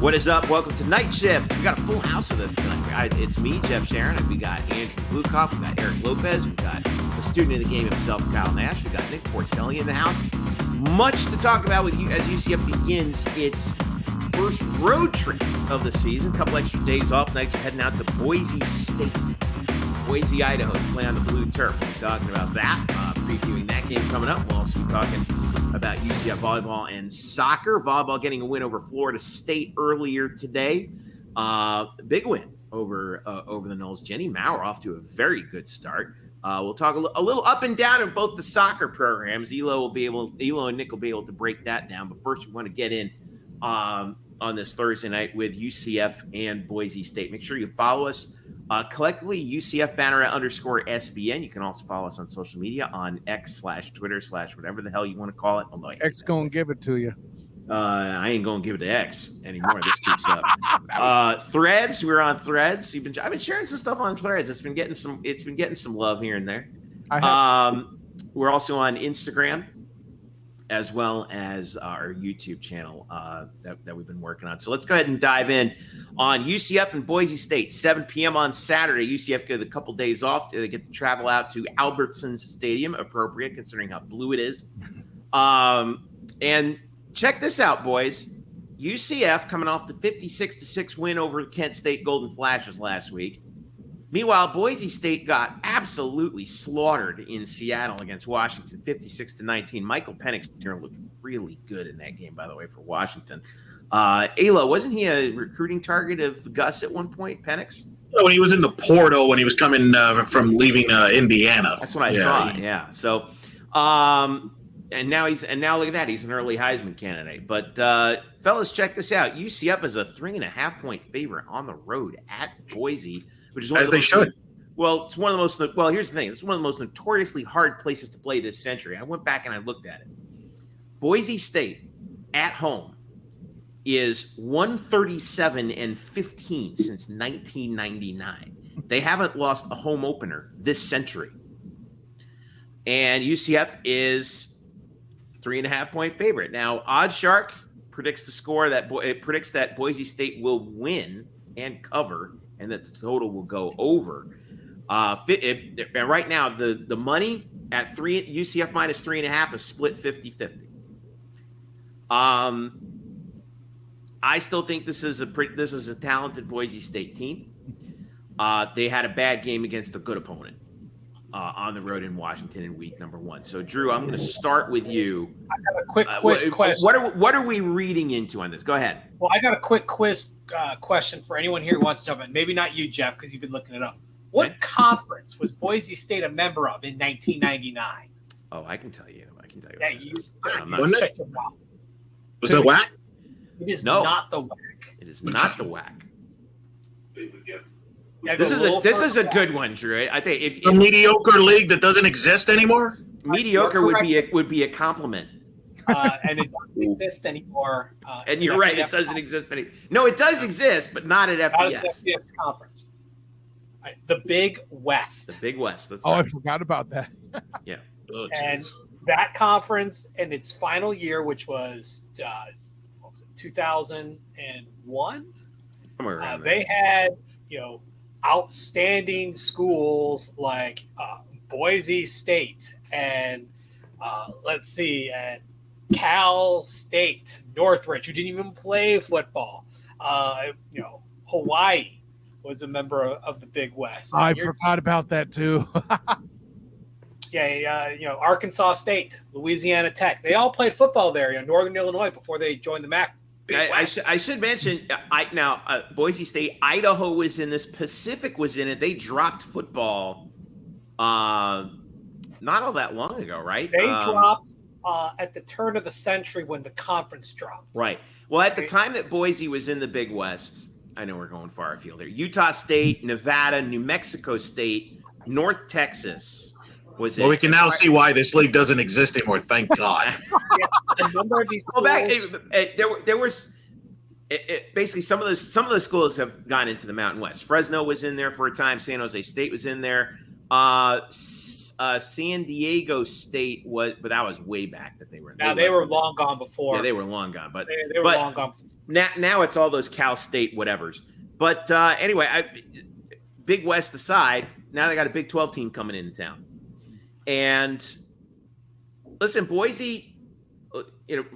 What is up? Welcome to Night Shift. We got a full house with us tonight. It's me, Jeff Sharon, and we got Andrew Bluecoff, we got Eric Lopez, we got the student of the game himself, Kyle Nash, we got Nick Porcelli in the house. Much to talk about with you as UCF begins its first road trip of the season. A couple extra days off. Knights are heading out to Boise State, Boise, Idaho, to play on the blue turf. We'll be talking about that, previewing that game coming up. We'll also be talking about UCF volleyball and soccer. Volleyball getting a win over Florida State earlier today. Big win over the Noles. Jenny Maurer off to a very good start. We'll talk a little up and down of both the soccer programs. Elo and Nick will be able to break that down. But first, we want to get in on this Thursday night with UCF and Boise State. Make sure you follow us collectively, UCF Banneret _SBN. You can also follow us on social media on X/Twitter/ whatever the hell you want to call it. X gonna give it to you. I ain't gonna give it to X anymore. This keeps up. Threads, we're on Threads. I've been sharing some stuff on Threads. It's been getting some love here and there. We're also on Instagram, as well as our YouTube channel that we've been working on. So let's go ahead and dive in on UCF and Boise State. 7 p.m. on Saturday. UCF get a couple days off. They get to travel out to Albertsons Stadium, appropriate considering how blue it is. And check this out, boys. UCF coming off the 56-6 win over Kent State Golden Flashes last week. Meanwhile, Boise State got absolutely slaughtered in Seattle against Washington, 56-19. Michael Penix looked really good in that game, by the way, for Washington. Ayla, wasn't he a recruiting target of Gus at one point, Penix? When he was in the portal, when he was coming from leaving Indiana. That's what I thought. Yeah. So, and now look at that. He's an early Heisman candidate. But fellas, check this out. UCF is a 3.5-point favorite on the road at Boise. Which is as they should. Well, it's one of the most. Well, here's the thing. It's one of the most notoriously hard places to play this century. I went back and I looked at it. Boise State at home is 137-15 since 1999. They haven't lost a home opener this century. And UCF is 3.5-point favorite. Now, OddsShark predicts the score that it predicts that Boise State will win and cover, and that the total will go over. Right now, the money at UCF minus 3.5 is split 50-50. I still think this is a talented Boise State team. They had a bad game against a good opponent on the road in Washington in week number 1. So, Drew, I'm going to start with you. I got a quick quiz question. What are we reading into on this? Go ahead. Well, I got a quick quiz question for anyone here who wants to jump in. Maybe not you, Jeff, because you've been looking it up. What conference was Boise State a member of in 1999? Oh, I can tell you. Yeah, you check your mouth. Was it WAC? It is not the WAC. It is not the WAC. Yeah, This is a good one, Drew. I tell you, if a mediocre league that doesn't exist anymore. Mediocre would be a compliment. And it doesn't exist anymore. And you're right, it doesn't exist anymore. No, it does exist, but not at FBS. Not as FBS conference. Right, the Big West. The Big West. That's right. I forgot about that. Yeah. Oh, and that conference in its final year, which was 2001, they had outstanding schools like Boise State and and Cal State, Northridge, who didn't even play football. Hawaii was a member of the Big West. I forgot about that too. Arkansas State, Louisiana Tech, they all played football there. Northern Illinois before they joined the MAC. I should mention Boise State, Idaho was in this. Pacific was in it. They dropped football not all that long ago, right? They dropped at the turn of the century when the conference dropped. Right. Well, at the time that Boise was in the Big West, I know we're going far afield here. Utah State, Nevada, New Mexico State, North Texas was it. Well, we can now see why this league doesn't exist anymore. Thank God. A number of these schools, there was basically some of those schools have gone into the Mountain West. Fresno was in there for a time. San Jose State was in there. San Diego State was, but that was way back that they were in. Now they were long gone before. Yeah, they were long gone, but they were long gone Now it's all those Cal State whatevers. But anyway, Big West aside, now they got a Big 12 team coming into town. And listen, Boise,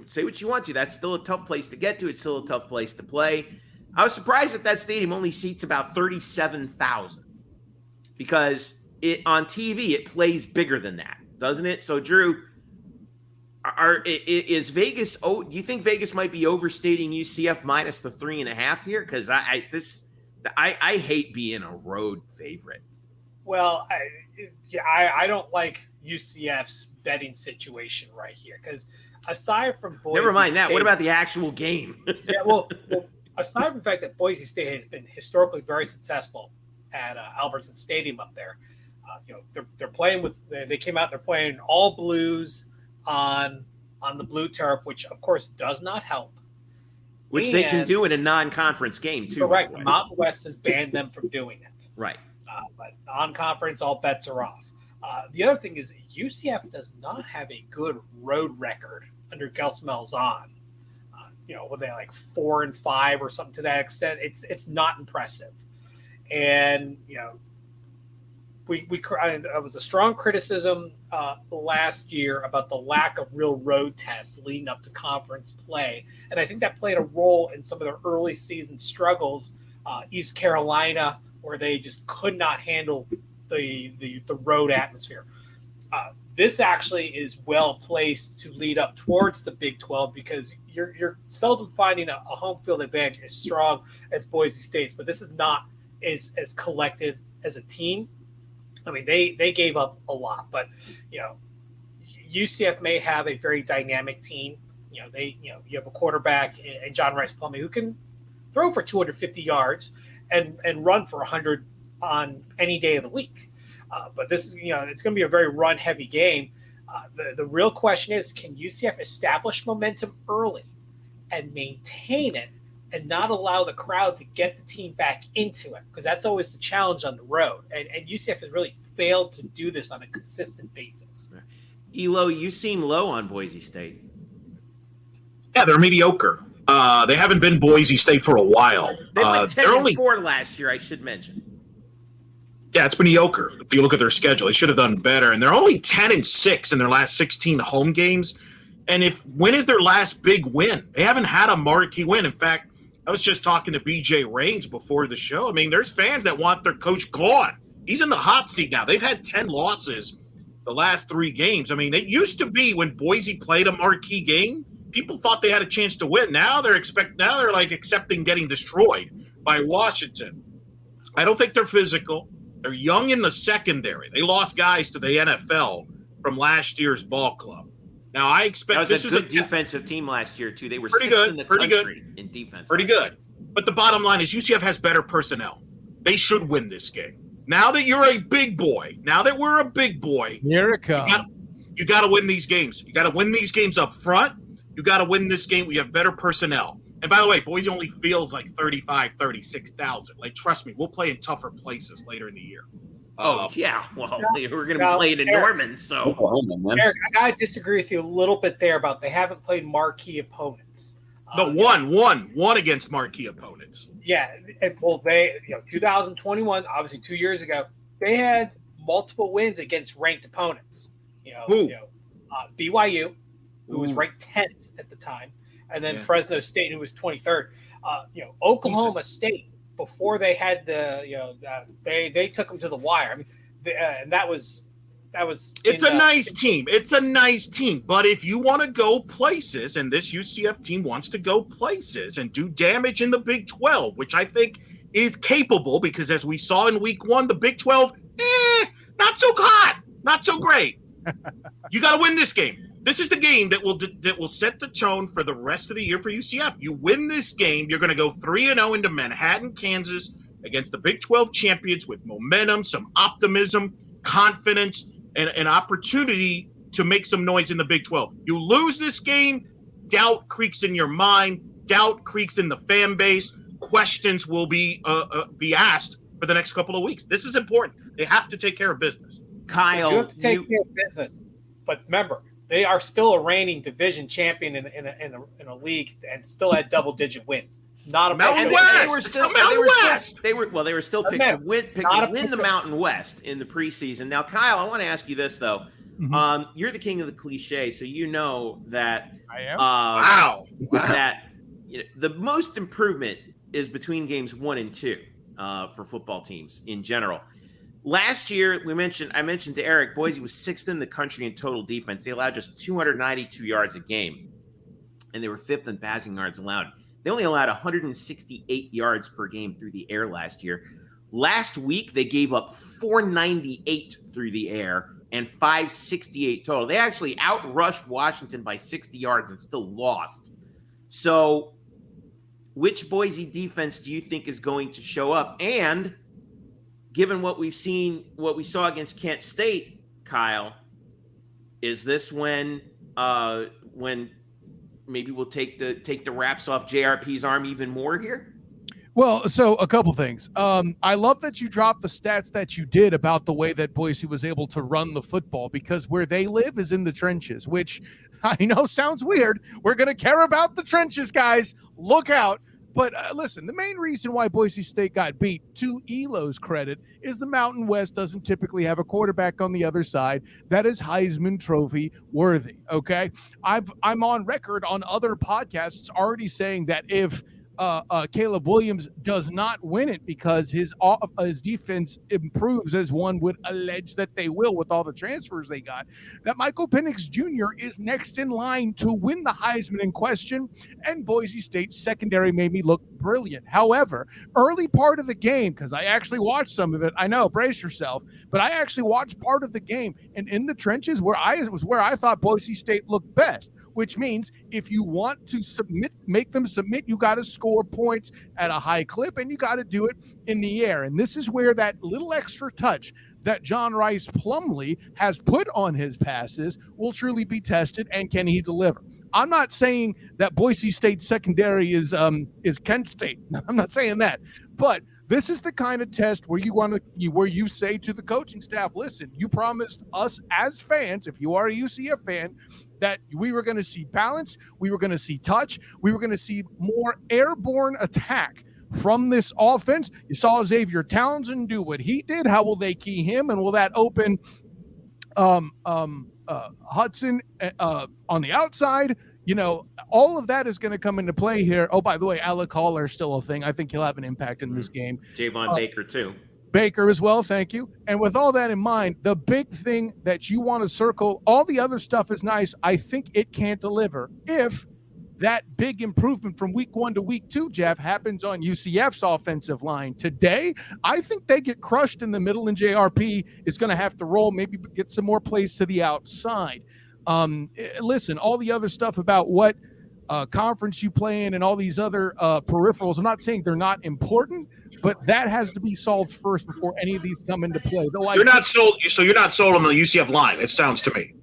say what you want to. That's still a tough place to get to. It's still a tough place to play. I was surprised that stadium only seats about 37,000 because on TV it plays bigger than that, doesn't it? So, Drew, is Vegas? Oh, do you think Vegas might be overstating UCF minus the 3.5 here? Because I hate being a road favorite. Well, I don't like UCF's betting situation right here because aside from Boise never mind that. State, what about the actual game? Yeah, well, aside from the fact that Boise State has been historically very successful at Albertson Stadium up there, they're playing with. They came out. They're playing all blues on the blue turf, which of course does not help. Which they can do in a non-conference game too. Correct. The Mountain West has banned them from doing it. Right. But non-conference, all bets are off. The other thing is UCF does not have a good road record under Gus Malzahn. Were they like 4-5 or something to that extent? It's not impressive. And it was a strong criticism last year about the lack of real road tests leading up to conference play, and I think that played a role in some of their early season struggles. East Carolina, where they just could not handle the road atmosphere. This actually is well placed to lead up towards the Big 12 because you're seldom finding a home field advantage as strong as Boise State's, but this is not as collected as a team. I mean, they gave up a lot, but UCF may have a very dynamic team. You have a quarterback in John Rice Plumlee who can throw for 250 yards and run for 100 on any day of the week. But this is, it's going to be a very run-heavy game. The real question is, can UCF establish momentum early and maintain it and not allow the crowd to get the team back into it? Because that's always the challenge on the road. And UCF has really failed to do this on a consistent basis. Elo, you seem low on Boise State. Yeah, they're mediocre. They haven't been Boise State for a while. They went 10-4 last year, I should mention. Yeah, it's mediocre. If you look at their schedule, they should have done better. And they're only 10-6 in their last 16 home games. And when is their last big win? They haven't had a marquee win. In fact, I was just talking to BJ Raines before the show. I mean, there's fans that want their coach gone. He's in the hot seat now. They've had 10 losses the last 3 games. I mean, it used to be when Boise played a marquee game, people thought they had a chance to win. Now they're accepting getting destroyed by Washington. I don't think they're physical. They're young in the secondary. They lost guys to the NFL from last year's ball club. Now I expect this is a defensive team last year too. They were pretty sixth good, in the pretty country good, in defense. Pretty good. But the bottom line is UCF has better personnel. They should win this game. Now that you're a big boy, now that we're a big boy, here it comes. You got to win these games. You got to win these games up front. You got to win this game. We have better personnel. And by the way, Boise only feels like 36,000. Like, trust me, we'll play in tougher places later in the year. Yeah. Well, we're going to be playing in Norman, so. Eric, I got to disagree with you a little bit there about they haven't played marquee opponents. No, one against marquee opponents. Yeah. Well, they, 2021, obviously 2 years ago, they had multiple wins against ranked opponents. Who? BYU, who was ranked 10th at the time, and then Fresno State, who was 23rd. Oklahoma State, before they had they took them to the wire. I mean, and that was. It's a nice team. It's a nice team. But if you want to go places, and this UCF team wants to go places and do damage in the Big 12, which I think is capable, because as we saw in Week 1, the Big 12, not so hot, not so great. You got to win this game. This is the game that will set the tone for the rest of the year for UCF. You win this game, you're going to go 3-0 into Manhattan, Kansas, against the Big 12 champions with momentum, some optimism, confidence, and an opportunity to make some noise in the Big 12. You lose this game, doubt creeps in your mind, doubt creeps in the fan base, questions will be asked for the next couple of weeks. This is important. They have to take care of business. Kyle, you have to take care of business. But remember, they are still a reigning division champion in a league and still had double-digit wins. It's not a Mountain West. They were still picked to win the Mountain West in the preseason. Now, Kyle, I want to ask you this though. Mhm. You're the king of the cliche, so you know that. I am. Wow. That the most improvement is between games 1 and 2 for football teams in general. Last year, I mentioned to Eric, Boise was 6th in the country in total defense. They allowed just 292 yards a game, and they were 5th in passing yards allowed. They only allowed 168 yards per game through the air last year. Last week, they gave up 498 through the air and 568 total. They actually outrushed Washington by 60 yards and still lost. So, which Boise defense do you think is going to show up? And given what we saw against Kent State, Kyle, is this when maybe we'll take the wraps off JRP's arm even more here? Well, so a couple things. I love that you dropped the stats that you did about the way that Boise was able to run the football, because where they live is in the trenches, which I know sounds weird. We're going to care about the trenches, guys. Look out. But listen, the main reason why Boise State got beat, to Elo's credit, is the Mountain West doesn't typically have a quarterback on the other side that is Heisman Trophy worthy, okay? I'm on record on other podcasts already saying that if Caleb Williams does not win it because his defense improves, as one would allege that they will with all the transfers they got, that Michael Penix Jr. is next in line to win the Heisman in question, and Boise State's secondary made me look brilliant. However, early part of the game, because I actually watched some of it, I know, brace yourself, but I actually watched part of the game, and in the trenches where I thought Boise State looked best, which means if you want to make them submit, you got to score points at a high clip, and you got to do it in the air. And this is where that little extra touch that John Rice Plumlee has put on his passes will truly be tested, and can he deliver? I'm not saying that Boise State secondary is Kent State. I'm not saying that, but this is the kind of test where you say to the coaching staff, listen, you promised us as fans, if you are a UCF fan, that we were going to see balance, we were going to see touch, we were going to see more airborne attack from this offense. You saw Xavier Townsend do what he did. How will they key him? And will that open Hudson on the outside? You know, all of that is going to come into play here. Oh, by the way, Alec Haller is still a thing. I think he'll have an impact in this game. Javon Baker, too. Baker as well, thank you. And with all that in mind, the big thing that you want to circle, all the other stuff is nice. I think it can't deliver if that big improvement from week 1 to week 2, Jeff, happens on UCF's offensive line. Today, I think they get crushed in the middle, and JRP is going to have to roll, maybe get some more plays to the outside. Listen, all the other stuff about what conference you play in and all these other peripherals, I'm not saying they're not important, but that has to be solved first before any of these come into play. Though you're not sold on the UCF line, it sounds to me.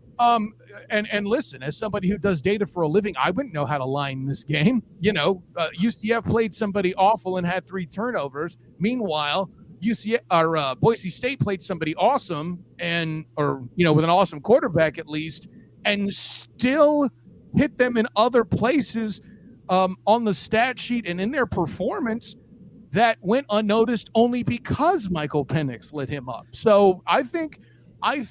And listen, as somebody who does data for a living, I wouldn't know how to line this game. You know, UCF played somebody awful and had 3 turnovers. Meanwhile, Boise State played somebody awesome with an awesome quarterback at least, and still hit them in other places on the stat sheet and in their performance that went unnoticed only because Michael Penix lit him up. So I think I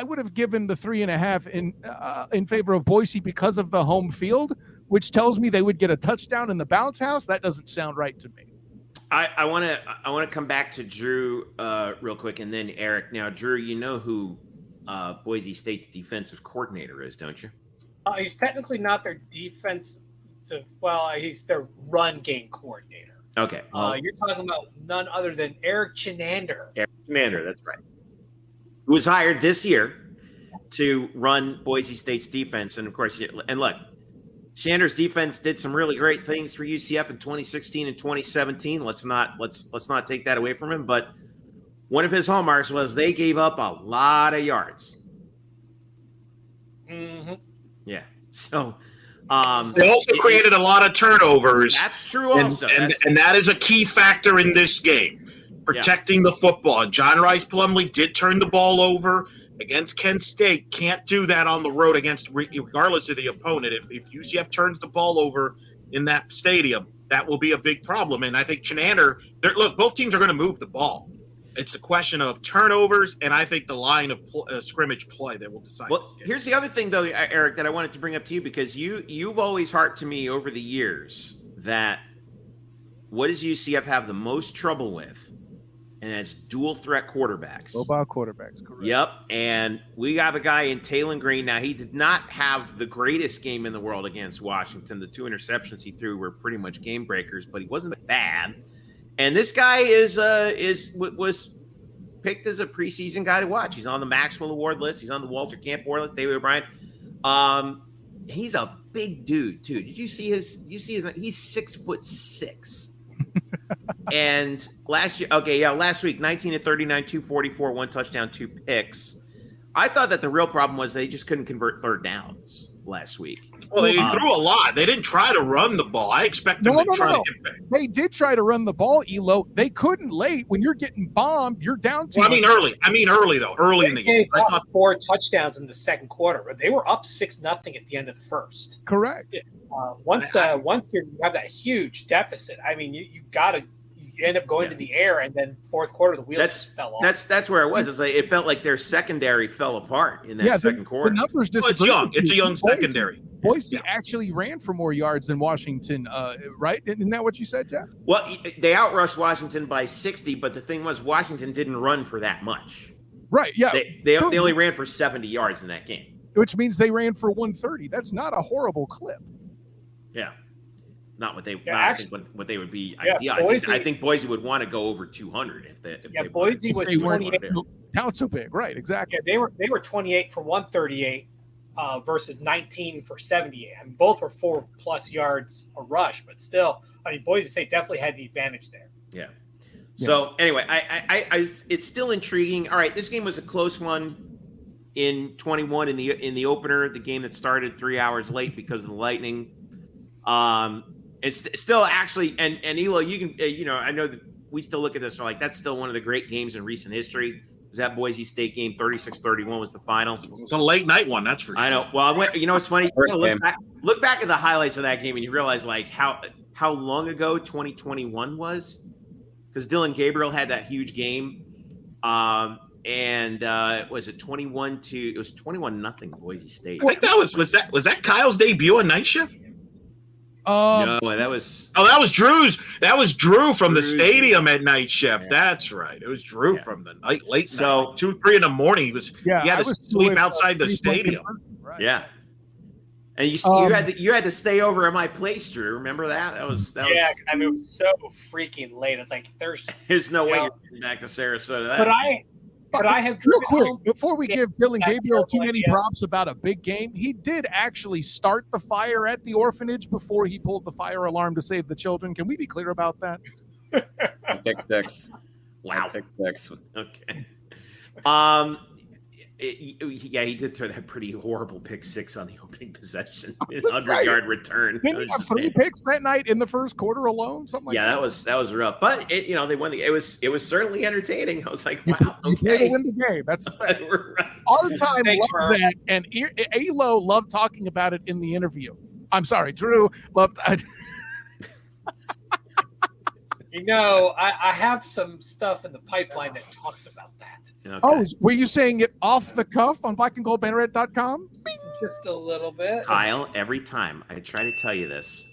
would have given the 3.5 in favor of Boise because of the home field, which tells me they would get a touchdown in the bounce house. That doesn't sound right to me. I want to come back to Drew real quick, and then Eric. Now, Drew, you know who Boise State's defensive coordinator is, don't you? He's technically not their defensive. Well, he's their run game coordinator. Okay. You're talking about none other than Eric Chenander. Eric Chenander, that's right. Who was hired this year to run Boise State's defense. And, of course, and look, Chenander's defense did some really great things for UCF in 2016 and 2017. Let's not take that away from him. But one of his hallmarks was they gave up a lot of yards. Mm-hmm. Yeah. So they also created a lot of turnovers. That's true also. And that is a key factor in this game, protecting the football. John Rice Plumlee did turn the ball over. against Kent State. Can't do that on the road regardless of the opponent. If UCF turns the ball over in that stadium, that will be a big problem. And I think Chinander, look, both teams are going to move the ball. It's a question of turnovers, and I think the line of scrimmage play that will decide. Well, here's the other thing, though, Eric, that I wanted to bring up to you, because you've always harped to me over the years that what does UCF have the most trouble with? And that's dual threat quarterbacks. Mobile quarterbacks, correct. Yep. And we have a guy in Taylon Green. Now, he did not have the greatest game in the world against Washington. The 2 interceptions he threw were pretty much game breakers, but he wasn't bad. And this guy was picked as a preseason guy to watch. He's on the Maxwell Award list. He's on the Walter Camp Award list. David O'Brien. He's a big dude too. Did you see his? He's 6'6". And last week, 19 to 39, 244, 1 touchdown, 2 picks. I thought that the real problem was they just couldn't convert third downs last week. Well, they threw a lot. They didn't try to run the ball. I expect them to try to get back. They did try to run the ball, Elo. They couldn't late. When you're getting bombed, you're down to. Well, early though. Early in the game. I thought 4 touchdowns in the second quarter, but they were up 6-0 at the end of the first. Correct. Yeah. Once you have that huge deficit, I mean, you end up going to the air, and then fourth quarter the wheels fell off. That's where it was. It's like it felt like their secondary fell apart in that second quarter. The numbers disagree. It's a young secondary. Boise actually ran for more yards than Washington, right? Isn't that what you said, Jeff? Well, they outrushed Washington by 60, but the thing was Washington didn't run for that much. Right, yeah. They only ran for 70 yards in that game. Which means they ran for 130. That's not a horrible clip. Yeah. Not what they what they would be ideal. Boise, I think Boise would want to go over 200 if they Boise was 28. Town so big, right? Exactly. Yeah, they were 28 for 138 versus 19 for 78. I mean, both were 4+ yards a rush, but still, I mean, Boise State definitely had the advantage there. Yeah. So anyway, I it's still intriguing. All right, this game was a close one in 21 in the opener, the game that started 3 hours late because of the lightning. It's still actually, and Elo, you can, I know that we still look at this and like, that's still one of the great games in recent history. Was that Boise State game? 36-31 was the final. It's a late night one, that's for sure. I know. Well, it's funny. Look back at the highlights of that game and you realize like how long ago 2021 was, because Dylan Gabriel had that huge game. And was it 21-0? It was 21-0 Boise State. I think was that Kyle's debut on Night Shift? No, that was Drew's. That was Drew from the stadium at Night Shift. Yeah. That's right. It was Drew from the late night, 2-3 in the morning. He had to sleep outside the stadium. Right. Yeah, and you had to stay over at my place, Drew. Remember that? That was yeah. I mean, it was so freaking late. It's like there's no way you're getting back to Sarasota. But I have real quick before we give Dylan Gabriel too many props about a big game. He did actually start the fire at the orphanage before he pulled the fire alarm to save the children. Can we be clear about that? Pick 6. Wow. Pick 6. Okay. He did throw that pretty horrible pick 6 on the opening possession, 100-yard return. Didn't he have 3 picks that night in the first quarter alone? Something like that. that was rough. But they won the. It was certainly entertaining. I was like, wow, okay, they win the game. That's a fact. All the time, love that, and Elo loved talking about it in the interview. I'm sorry, Drew loved. I have some stuff in the pipeline that talks about that. Okay. Oh, were you saying it off the cuff on blackandgoldbanneret.com? Just a little bit. Kyle, every time I try to tell you this.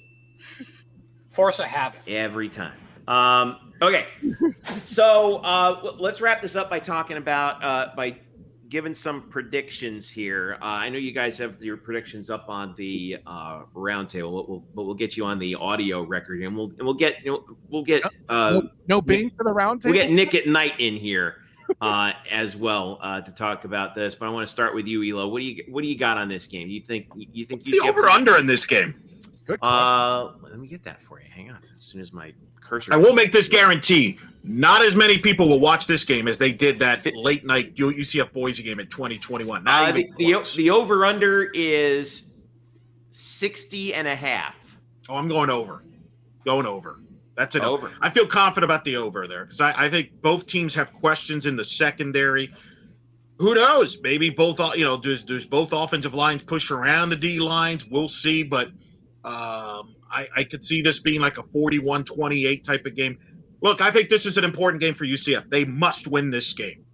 Force a habit. Every time. Okay. So let's wrap this up by talking about by giving some predictions here. I know you guys have your predictions up on the roundtable, but we'll get you on the audio record, and we'll get no Bing for the roundtable. We'll get Nick at Night in here as well to talk about this. But I want to start with you, Elo. What do you got on this game? You think the over under in this game? Good. Let me get that for you. Hang on. As soon as my cursor. I will make this guarantee. Not as many people will watch this game as they did that late night UCF Boise game in 2021. The over under is 60.5. Oh, I'm going over. That's an over. I feel confident about the over there because I think both teams have questions in the secondary. Who knows? Maybe both. There's both offensive lines push around the D lines. We'll see, but I could see this being like a 41-28 type of game. Look, I think this is an important game for UCF. They must win this game.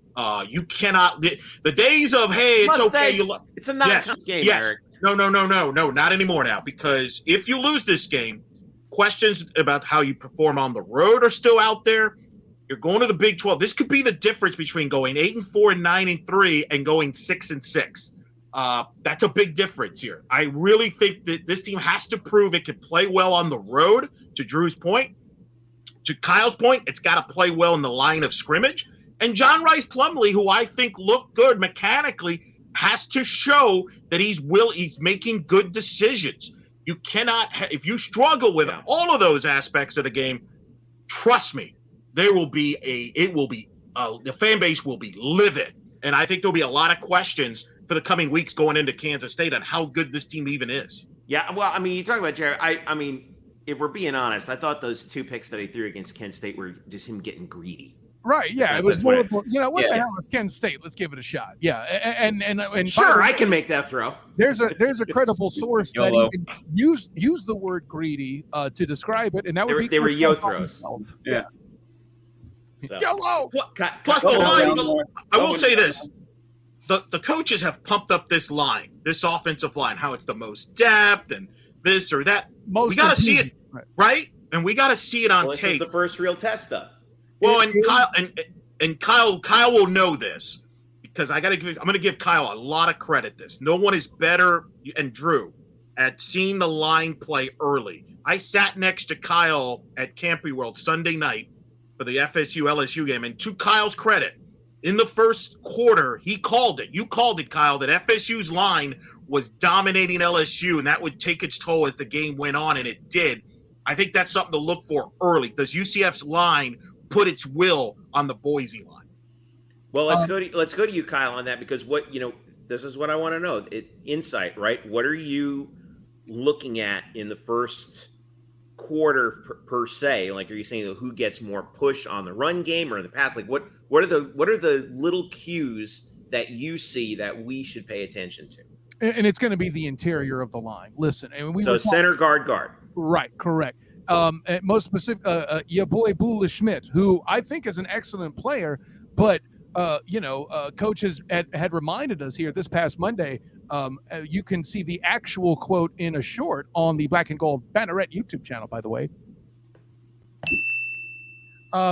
You cannot. The days of hey, it's okay. It's a non-contest game, yes. Eric. No, not anymore now. Because if you lose this game, questions about how you perform on the road are still out there. You're going to the Big 12. This could be the difference between going 8-4 and 9-3 and going 6-6. That's a big difference here. I really think that this team has to prove it can play well on the road. To Drew's point, to Kyle's point, it's got to play well in the line of scrimmage. And John Rice Plumlee, who I think looked good mechanically, has to show that he's making good decisions. You cannot, if you struggle with all of those aspects of the game, trust me, the fan base will be livid. And I think there'll be a lot of questions for the coming weeks going into Kansas State on how good this team even is. Yeah, well, I mean, you talk about Jared. I mean, if we're being honest, I thought those 2 picks that he threw against Kent State were just him getting greedy. Right. Yeah. It was more. The hell is Kent State? Let's give it a shot. Yeah. And sure, I can make that throw. There's a credible source that even used the word greedy to describe it, and that would be they were yo throws. Yeah. So. YOLO. Plus the line. I will say this: the coaches have pumped up this line, this offensive line, how it's the most depth and this or that. We got to see it, right? And we got to see it on this tape. This is the first real test, though. Well, Kyle will know this because I'm going to give Kyle a lot of credit. No one is better, and Drew, at seeing the line play early. I sat next to Kyle at Campy World Sunday night for the FSU LSU game, and to Kyle's credit, in the first quarter, he called it. You called it, Kyle, that FSU's line was dominating LSU, and that would take its toll as the game went on, and it did. I think that's something to look for early. Does UCF's line put its will on the Boise line? Well, let's go to you, Kyle, on that, because this is what I want to know. Insight, right? What are you looking at in the first quarter per se? Like, are you saying who gets more push on the run game or the pass? Like, what are the little cues that you see that we should pay attention to? And it's going to be the interior of the line. Listen, and center guard. Right, correct. Most specific, your boy Bula Schmidt, who I think is an excellent player, but coaches had reminded us here this past Monday. You can see the actual quote in a short on the Black and Gold Banneret YouTube channel, by the way,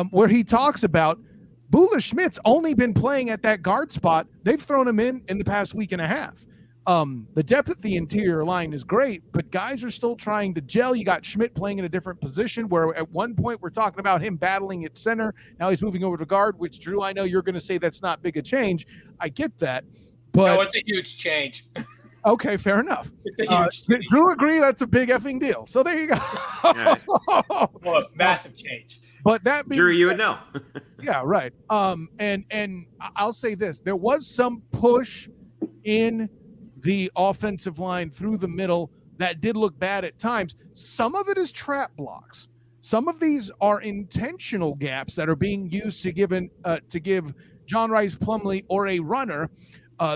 where he talks about Bula Schmidt's only been playing at that guard spot. They've thrown him in the past week and a half. The depth at the interior line is great, but guys are still trying to gel. You got Schmidt playing in a different position where at one point we're talking about him battling at center. Now he's moving over to guard, which, Drew, I know you're going to say that's not big a change. I get that. But no, it's a huge change. Okay, fair enough. It's a huge change. Drew agree that's a big effing deal. So there you go. Nice. Well, massive change. But that being Drew, you would know. Yeah, right. And I'll say this. There was some push in the offensive line through the middle that did look bad at times. Some of it is trap blocks. Some of these are intentional gaps that are being used to give John Rice Plumlee or a runner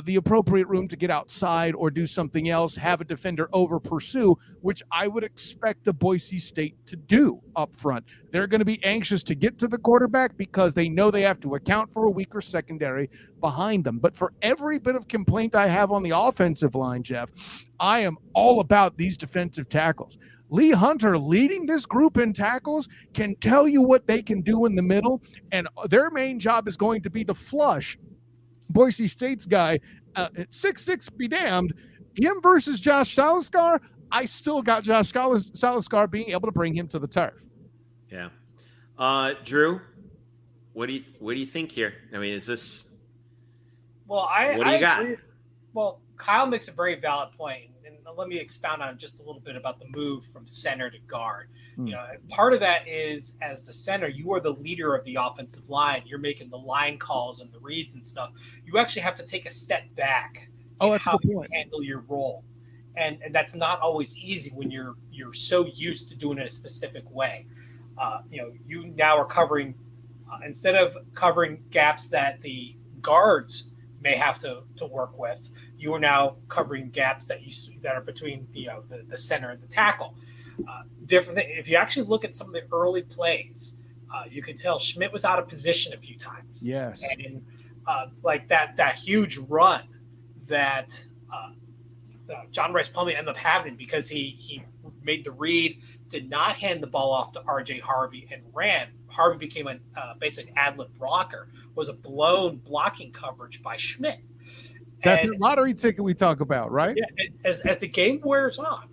the appropriate room to get outside or do something else, have a defender over pursue, which I would expect the Boise State to do up front. They're going to be anxious to get to the quarterback because they know they have to account for a weaker secondary behind them. But for every bit of complaint I have on the offensive line, Jeff, I am all about these defensive tackles. Lee Hunter leading this group in tackles can tell you what they can do in the middle, and their main job is going to be to flush Boise State's guy, 6'6", be damned. Him versus Josh Saliskar, I still got Josh Saliskar being able to bring him to the turf. Yeah. Drew, what do you think here? I mean, is this? Well, what do you got? Agree. Well, Kyle makes a very valid point, and let me expound on just a little bit about the move from center to guard. You know, part of that is, as the center, you are the leader of the offensive line. You're making the line calls and the reads and stuff. You actually have to take a step back. That's a good point. Handle your role, and that's not always easy when you're so used to doing it a specific way. You now are covering instead of covering gaps that the guards may have to work with. You are now covering gaps that are between the center and the tackle. Different thing. If you actually look at some of the early plays, you can tell Schmidt was out of position a few times. Yes, and like that huge run that John Rice Plumlee ended up having because he made the read, did not hand the ball off to R.J. Harvey and ran. Harvey became a basic ad-lib blocker. Was a blown blocking coverage by Schmidt. That's the lottery ticket we talk about, right? Yeah, as the game wears on,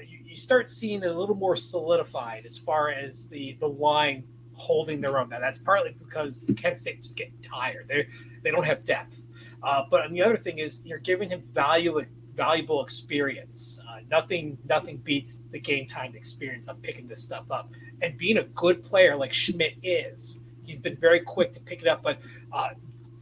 you start seeing a little more solidified as far as the line holding their own. Now, that's partly because Kent State just getting tired. They don't have depth. But the other thing is you're giving him valuable experience. Nothing beats the game time experience of picking this stuff up. And being a good player like Schmidt is, he's been very quick to pick it up. But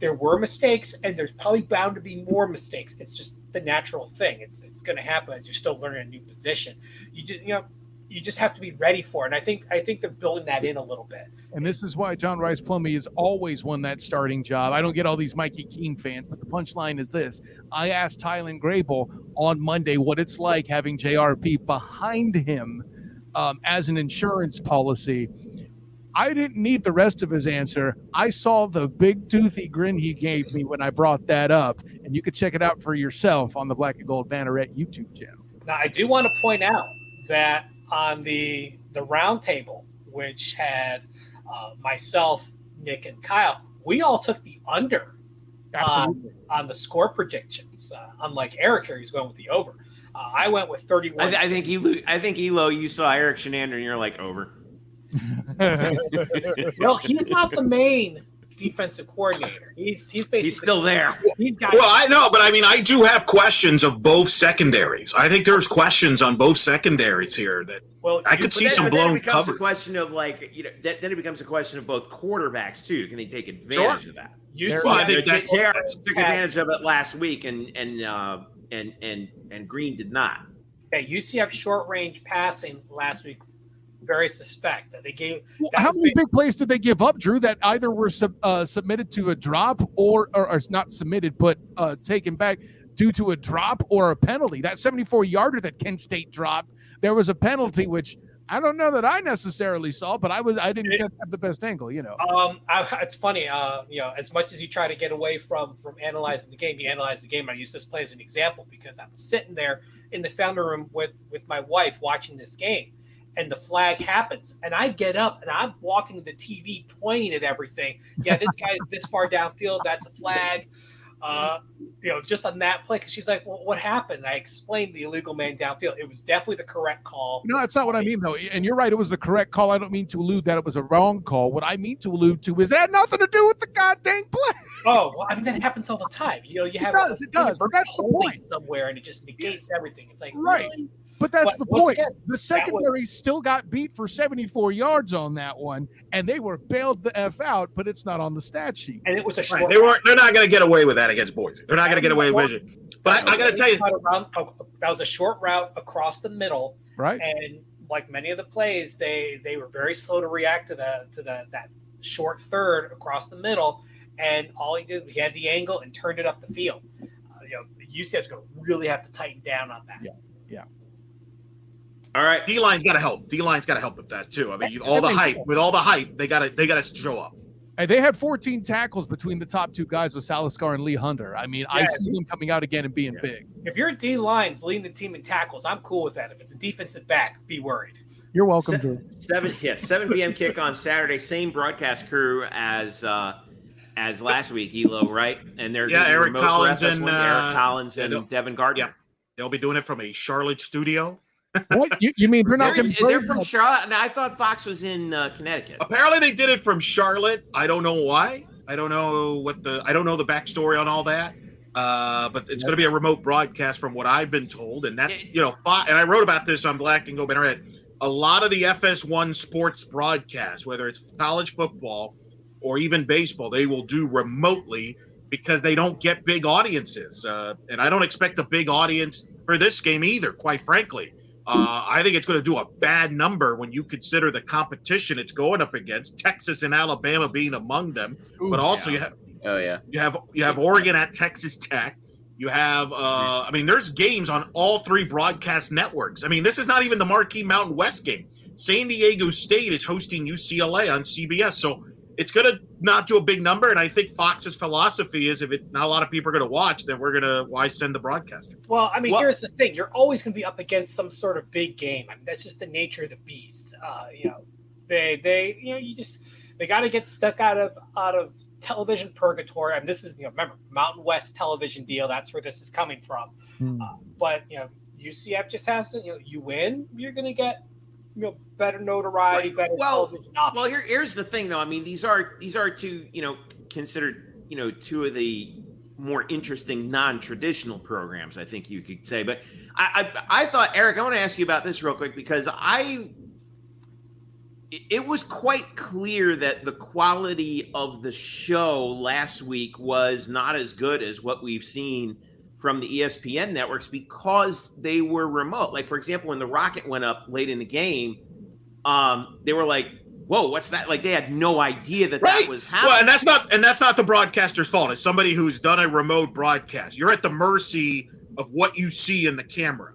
there were mistakes, and there's probably bound to be more mistakes. It's just the natural thing. It's going to happen as you're still learning a new position. You just have to be ready for it. And I think they're building that in a little bit. And this is why John Rice Plumlee has always won that starting job. I don't get all these Mikey Keene fans, but the punchline is this. I asked Tylen Grable on Monday what it's like having JRP behind him as an insurance policy. I didn't need the rest of his answer. I saw the big toothy grin he gave me when I brought that up, and you could check it out for yourself on the Black and Gold Banneret YouTube channel. Now, I do want to point out that on the round table, which had myself, Nick, and Kyle, we all took the under on the score predictions. Unlike Eric here, he's going with the over. I went with 31. I think Elo, you saw Eric Shenander, and you're like, over. Well, he's not the main defensive coordinator. He's basically still there. Well, I know, but I mean, I do have questions of both secondaries. I think there's questions on both secondaries here that I could see some blown cover. A question of then it becomes a question of both quarterbacks too. Can they take advantage of that? I think JR took advantage of it last week, and Green did not. Yeah, UCF short range passing last week. Very suspect that they gave. How many big plays did they give up, Drew, that either were submitted to a drop or not submitted, but taken back due to a drop or a penalty? That 74-yarder that Kent State dropped, there was a penalty, which I don't know that I necessarily saw, but I didn't have the best angle, It's funny, as much as you try to get away from analyzing the game, you analyze the game. I use this play as an example because I'm sitting there in the family room with my wife watching this game. And the flag happens, and I get up and I'm walking to the TV pointing at everything. Yeah, this guy is this far downfield. That's a flag. Just on that play, because she's like, "Well, what happened?" And I explained the illegal man downfield. It was definitely the correct call. No, that's not what I mean, though. And you're right; it was the correct call. I don't mean to allude that it was a wrong call. What I mean to allude to is it had nothing to do with the goddamn play. Oh, well, I mean that happens all the time. You have it does, but that's the point. Somewhere, and it just negates everything. It's like right. Really? But that's the point. Again, the secondary still got beat for 74 yards on that one, and they were bailed the F out, but it's not on the stat sheet. And it was a short. Right. They're not going to get away with that against Boise. They're not going to get away with it. But I got to tell you, that was a short route across the middle, right? And like many of the plays, they were very slow to react to that short third across the middle, and all he did, he had the angle and turned it up the field. UCF's going to really have to tighten down on that. Yeah. All right. D-line's got to help. D-line's got to help with that too. I mean, all the hype, they got to show up. And they had 14 tackles between the top two guys with Saliskar and Lee Hunter. I mean, I see them coming out again and being big. If your D-line's leading the team in tackles, I'm cool with that. If it's a defensive back, be worried. You're welcome, Drew. 7 p.m. kick on Saturday. Same broadcast crew as last week, Elo, right? And they're Eric Collins and Devin Gardner. Yeah, they'll be doing it from a Charlotte studio. What you mean they're not? They're from Charlotte. And I thought Fox was in Connecticut. Apparently, they did it from Charlotte. I don't know why. I don't know the backstory on all that. But it's going to be a remote broadcast from what I've been told, and that's Fox. And I wrote about this on Black and Go Banneret. A lot of the FS1 sports broadcasts, whether it's college football or even baseball, they will do remotely because they don't get big audiences. And I don't expect a big audience for this game either, quite frankly. I think it's going to do a bad number when you consider the competition it's going up against, Texas and Alabama being among them. But also Oh yeah. You have Oregon at Texas Tech. You have, there's games on all three broadcast networks. I mean, this is not even the marquee Mountain West game. San Diego State is hosting UCLA on CBS, so it's going to not do a big number. And I think Fox's philosophy is if not a lot of people are going to watch, then why send the broadcasters? Well, here's the thing: you're always going to be up against some sort of big game. I mean, that's just the nature of the beast. They got to get stuck out of television purgatory. I mean, this is, remember, Mountain West television deal. That's where this is coming from. But UCF just has to, you win, you're going to get, better notoriety, better television options. Well, here's the thing, though. I mean, these are two, considered, two of the more interesting non-traditional programs, I think you could say. But I thought, Eric, I want to ask you about this real quick because it was quite clear that the quality of the show last week was not as good as what we've seen from the ESPN networks because they were remote. Like, for example, when the Rocket went up late in the game, they were like, whoa, what's that? Like, they had no idea that was happening. Well, and that's not the broadcaster's fault. It's somebody who's done a remote broadcast. You're at the mercy of what you see in the camera.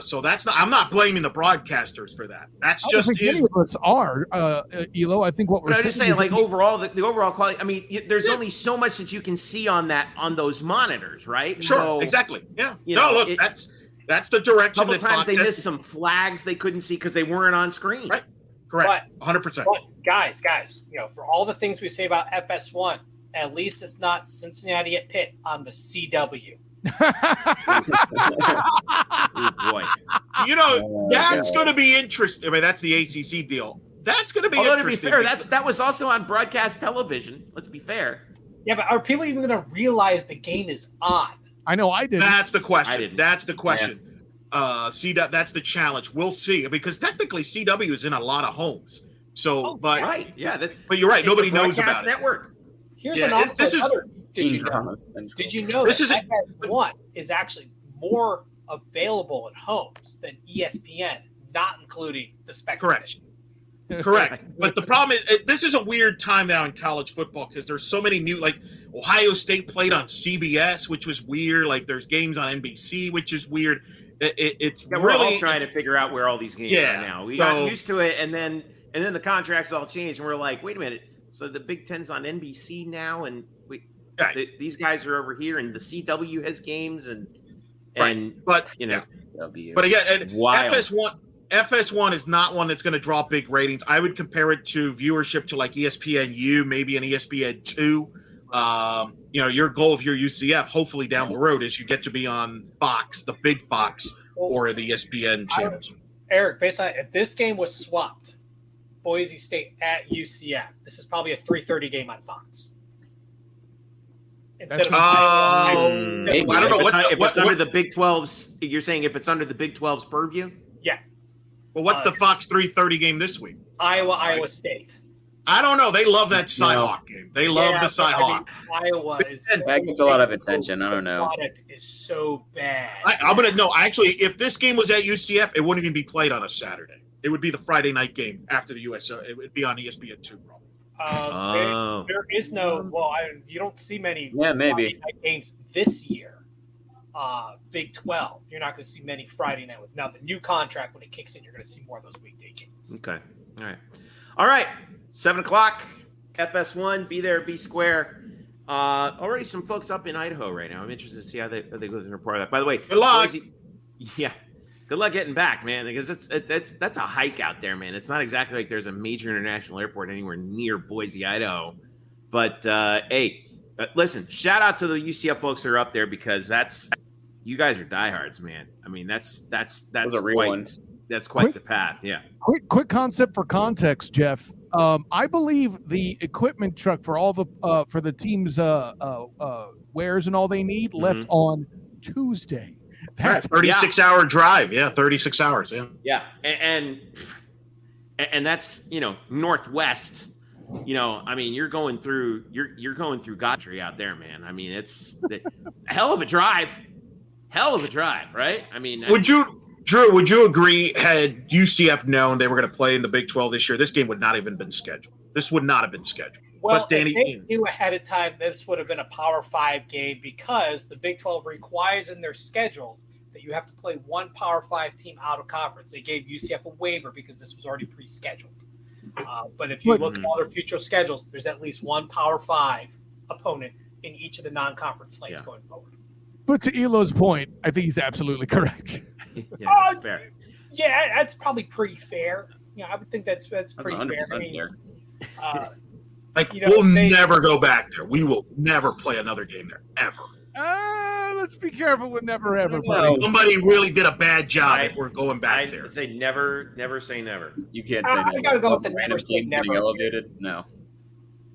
So I'm not blaming the broadcasters for that. That's just many of us are, Elo. I think what we're just saying, like overall, the overall quality. I mean, there's only so much that you can see on those monitors, right? Sure, so, exactly. Yeah. That's the direction. A couple times they missed some flags they couldn't see because they weren't on screen. Right. Correct. 100%. But guys, for all the things we say about FS1, at least it's not Cincinnati at Pitt on the CW. Oh boy. That's going to be interesting. I mean, that's the ACC deal. That's going to be interesting. To be fair, that was also on broadcast television. Let's be fair. Yeah, but are people even going to realize the game is on? I know I didn't. That's the question. That's the question. Yeah. That's the challenge. We'll see because technically CW is in a lot of homes. So, but right, yeah. But you're right. Nobody knows about network. Here's Did you know that FS1 is actually more available in homes than ESPN, not including the Spectrum? Correct. But the problem is, this is a weird time now in college football because there's so many new, like Ohio State played on CBS, which was weird. Like there's games on NBC, which is weird. We're all trying to figure out where all these games are now. We got used to it, and then the contracts all changed, and we're like, wait a minute. So the Big Ten's on NBC now, and these guys are over here, and the CW has games, but again, FS1 is not one that's going to draw big ratings. I would compare it to viewership to like ESPNU, maybe an ESPN2. Your goal of your UCF, hopefully down the road, is you get to be on Fox, the big Fox, or the ESPN channels. Eric, based on if this game was swapped, Boise State at UCF, this is probably a 3:30 game on Fox. Instead of I don't know if it's under the Big 12's. You're saying if it's under the Big 12's purview? Yeah. Well, what's the Fox 3:30 game this week? Iowa State. I don't know. They love that Cy-Hawk game. They love the Cy-Hawk. Iowa is that gets a lot of attention. I don't know. Product is so bad. Actually, if this game was at UCF, it wouldn't even be played on a Saturday. It would be the Friday night game after the USO. It would be on ESPN2, probably. There is no. Well, you don't see many. Yeah, maybe Friday night games this year. Big 12. You're not going to see many Friday night. Now the new contract, when it kicks in, you're going to see more of those weekday games. Okay. All right. 7:00. FS1. Be there. Be square. Already some folks up in Idaho right now. I'm interested to see how they go through the report of that. By the way, good luck. Good luck getting back, man, because that's a hike out there, man. It's not exactly like there's a major international airport anywhere near Boise, Idaho. But listen, shout out to the UCF folks who are up there because you guys are diehards, man. I mean, that's those are real ones. That's quite the path. Yeah. Quick concept for context, Jeff. I believe the equipment truck for all for the team's wares and all they need left on Tuesday. That's 36-hour drive. Yeah, 36 hours. Yeah. Yeah, and that's northwest. I mean, you're going through Godfrey out there, man. I mean, it's a hell of a drive, right? I mean, Drew, would you agree? Had UCF known they were going to play in the Big 12 this year, this game would not have even been scheduled. This would not have been scheduled. Well, but Danny, if they knew ahead of time this would have been a Power 5 game because the Big 12 requires in their schedule that you have to play one Power 5 team out of conference. They gave UCF a waiver because this was already pre-scheduled. But if you look at all their future schedules, there's at least one Power 5 opponent in each of the non-conference slates going forward. But to Elo's point, I think he's absolutely correct. Fair. Yeah, that's probably pretty fair. I would think that's pretty fair. I mean, fair. we'll never go back there. We will never play another game there ever. Let's be careful with never ever. Somebody really did a bad job if we're going back there. I say never say never. You can't say never. I gotta go with the random team getting elevated. No.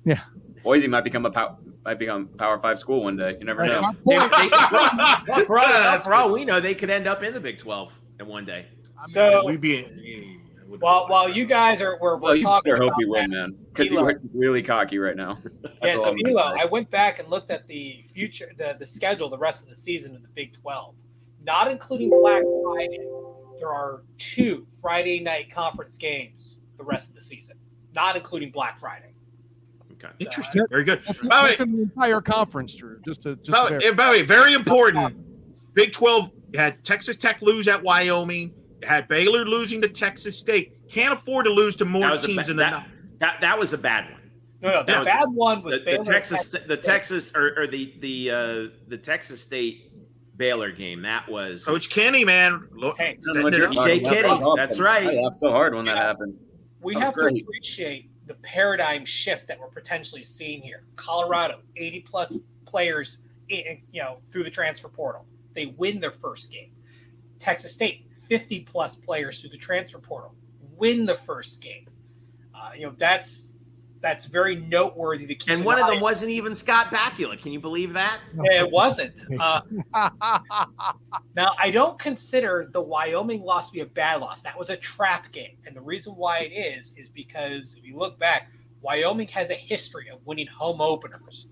Yeah. Boise might become Power 5 school one day. You never know. For all we know, they could end up in the Big 12 in one day. So we'd be. While you guys are we're you talking better about hope you win, man, because you're really cocky right now. Yeah, so Elo, I went back and looked at the schedule, the rest of the season of the Big 12, not including Black Friday. There are 2 Friday night conference games the rest of the season, not including Black Friday. Okay, interesting, very good. That's in the entire conference, Drew. By the way, very important. Big 12 had Texas Tech lose at Wyoming. Had Baylor losing to Texas State. Can't afford to lose to more teams in the that was a bad one. No, the bad one was the Texas State Baylor game. That was Coach Kenny, man. Look, DJ Kenny. Awesome. That's right. I laugh so hard when that happens. We have to appreciate the paradigm shift that we're potentially seeing here. Colorado, 80 plus players, through the transfer portal. They win their first game. Texas State, 50 plus players through the transfer portal, win the first game. That's very noteworthy to keep. And one of them wasn't even Scott Bakula. Can you believe that? It wasn't. Now, I don't consider the Wyoming loss to be a bad loss. That was a trap game. And the reason why it is because if you look back, Wyoming has a history of winning home openers.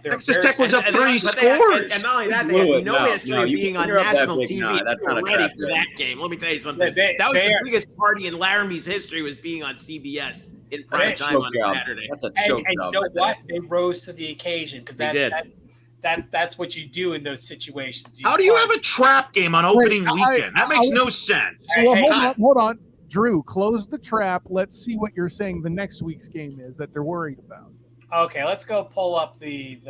Texas Tech was up 3 scores. And not only that, they had no history of being on national TV. That's not ready for that game. Let me tell you something. That was the biggest party in Laramie's history, was being on CBS in prime time on Saturday. That's a choke and job. You know what? They rose to the occasion because that's what you do in those situations. How do you have a trap game on opening weekend? That makes no sense. Hold on. Drew, close the trap. Let's see what you're saying the next week's game is that they're worried about. Okay, let's go pull up the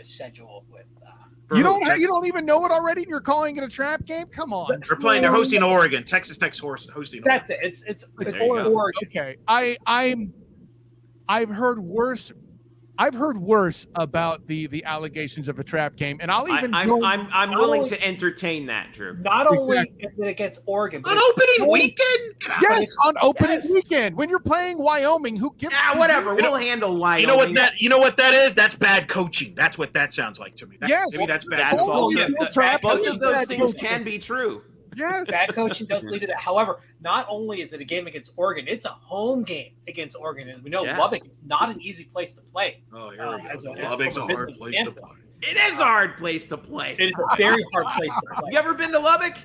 schedule with. You don't even know it already, and you're calling it a trap game? Come on. They're hosting Oregon. Texas Tech's hosting Oregon. That's it. It's Oregon. Okay. I've heard worse. I've heard worse about the allegations of a trap game, and I'm willing to entertain that, Drew. Not only is it against Oregon, on opening weekend. Yes, on opening weekend when you're playing Wyoming. Who gives? Yeah, whatever. We'll handle Wyoming. You know what that is? That's bad coaching. That's what that sounds like to me. Maybe that's bad. Both of those things can be true. Yes. Bad coaching does lead to that. However, not only is it a game against Oregon, it's a home game against Oregon. And we know Lubbock is not an easy place to play. Oh, here we go. Lubbock's a hard place to play. It is a hard place to play. It is a very hard place to play. You ever been to Lubbock?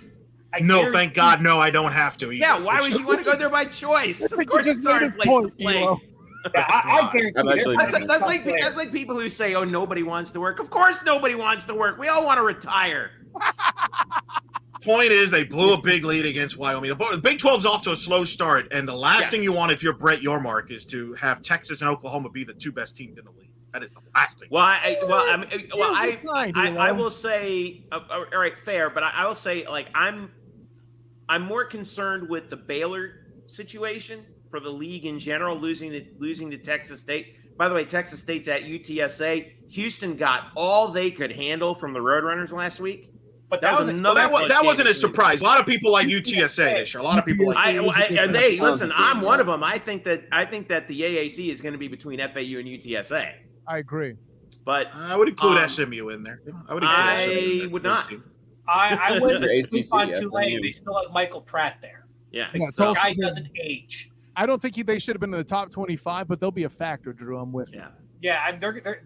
No, thank God, no, I don't have to either. Yeah, why would you want to go there by choice? Of course it's a hard place to play. Yeah, I guarantee that's like people who say, "Oh, nobody wants to work." Of course, nobody wants to work. We all want to retire. Point is, they blew a big lead against Wyoming. The Big 12's off to a slow start, and the last thing you want if you're Brett Yormark is to have Texas and Oklahoma be the 2 best teams in the league. That is the last thing. I will say, all right, fair, but I will say, like, I'm more concerned with the Baylor situation for the league in general, losing to Texas State. By the way, Texas State's at UTSA. Houston got all they could handle from the Roadrunners last week. But that wasn't a surprise. A lot of people like UTSA this year. A lot of people like listen, I'm one of them. I think that the AAC is going to be between FAU and UTSA. I agree. But I would include SMU in there. I would not. I wouldn't on Tulane. They still have Michael Pratt there. Yeah. So guy doesn't age. I don't think they should have been in the top 25, but they'll be a factor, Drew. I'm with you. Yeah,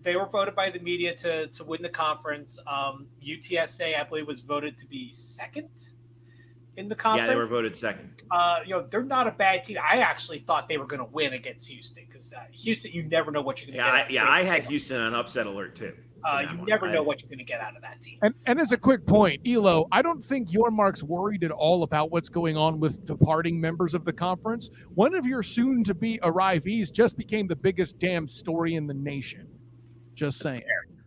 they were voted by the media to win the conference. UTSA, I believe, was voted to be second. in the conference. Yeah, they were voted second. They're not a bad team. I actually thought they were going to win against Houston because Houston, you never know what you're going to get. I had Houston on upset alert too. You never know what you're going to get out of that team. And as a quick point, Elo, I don't think your Mark's worried at all about what's going on with departing members of the conference. One of your soon-to-be arrivees just became the biggest damn story in the nation. Just saying.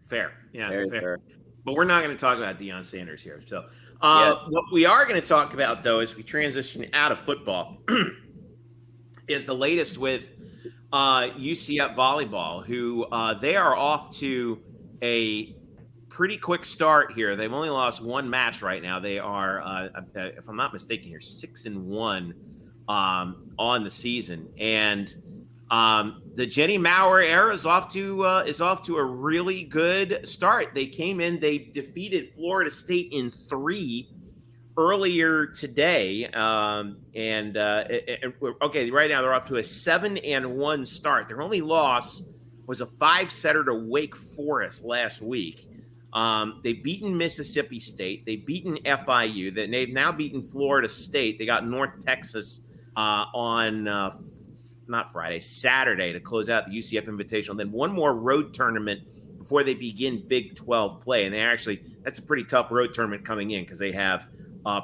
Fair. Yeah, Very fair. But we're not going to talk about Deion Sanders here. So what we are going to talk about, though, as we transition out of football, is the latest with UCF Volleyball, who they are off to a pretty quick start here. They've only lost one match right now. They are, if I'm not mistaken, here 6-1 on the season, and the Jenny Maurer era is off to a really good start. They came in, they defeated Florida State in 3 earlier today, okay, right now they're off to a 7-1 start. Their only loss was a 5-setter to Wake Forest last week. They've beaten Mississippi State. They've beaten FIU. They've now beaten Florida State. They got North Texas on not Friday, Saturday to close out the UCF Invitational. Then one more road tournament before they begin Big 12 play. And that's a pretty tough road tournament coming in because they have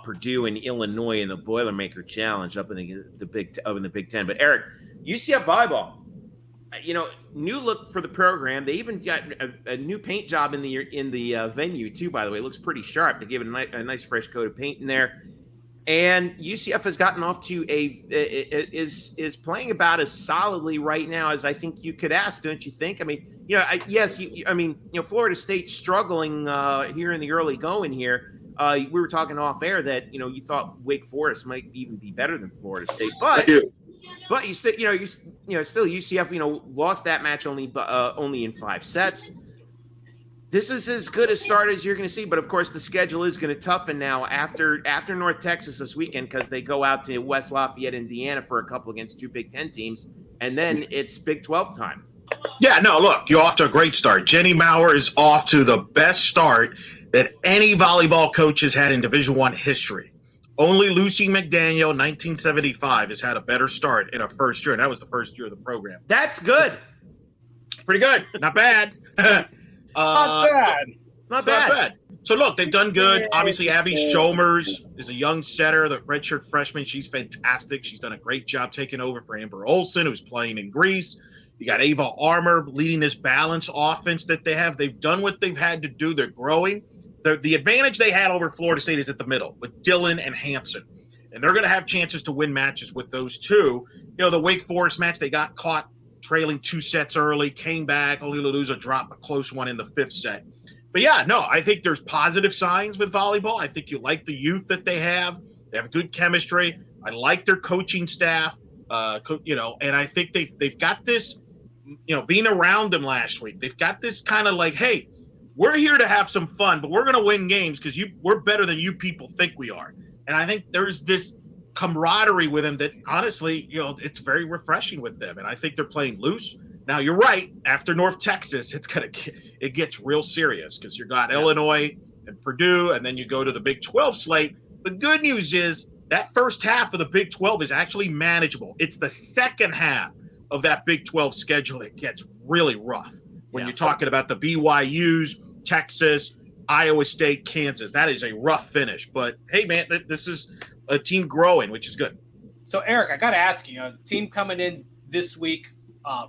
Purdue and Illinois in the Boilermaker Challenge up in the Big Ten. But Eric, UCF Volleyball, new look for the program. They even got a new paint job in the venue too. By the way, it looks pretty sharp. They gave it a nice fresh coat of paint in there, and UCF has gotten off to is playing about as solidly right now as I think you could ask, don't you think? I mean, Florida State's struggling here in the early going here. We were talking off air that you thought Wake Forest might even be better than Florida State, but you still, still UCF, lost that match only in 5 sets. This is as good a start as you're going to see, but of course the schedule is going to toughen now after North Texas this weekend because they go out to West Lafayette, Indiana for a couple against 2 Big Ten teams, and then it's Big 12 time. Yeah, no, look, you're off to a great start. Jenny Maurer is off to the best start that any volleyball coach has had in Division I history. Only Lucy McDaniel, 1975, has had a better start in a first year, and that was the first year of the program. That's good. Pretty good. Not bad. Not bad. Not bad. So, look, they've done good. Obviously, Abby Chalmers is a young setter, the redshirt freshman. She's fantastic. She's done a great job taking over for Amber Olsen, who's playing in Greece. You got Ava Armour leading this balanced offense that they have. They've done what they've had to do. They're growing. The advantage they had over Florida State is at the middle with Dillon and Hanson. And they're going to have chances to win matches with those two. The Wake Forest match, they got caught trailing 2 sets early, came back, only to lose a close one in the 5th set. But, yeah, no, I think there's positive signs with volleyball. I think you like the youth that they have. They have good chemistry. I like their coaching staff, and I think they've got this, being around them last week, they've got this kind of like, hey, we're here to have some fun, but we're going to win games because we're better than you people think we are. And I think there's this camaraderie with them that, honestly, it's very refreshing with them. And I think they're playing loose. Now, you're right. After North Texas, it gets real serious because you got Illinois and Purdue, and then you go to the Big 12 slate. The good news is that first half of the Big 12 is actually manageable. It's the second half of that Big 12 schedule that gets really rough. When you're talking about the BYUs, Texas, Iowa State, Kansas, that is a rough finish. But, hey, man, this is a team growing, which is good. So, Eric, I got to ask you, the team coming in this week,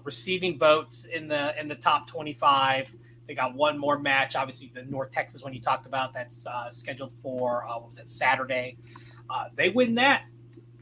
receiving votes in the top 25. They got one more match. Obviously, the North Texas one you talked about, that's scheduled for, Saturday. They win that.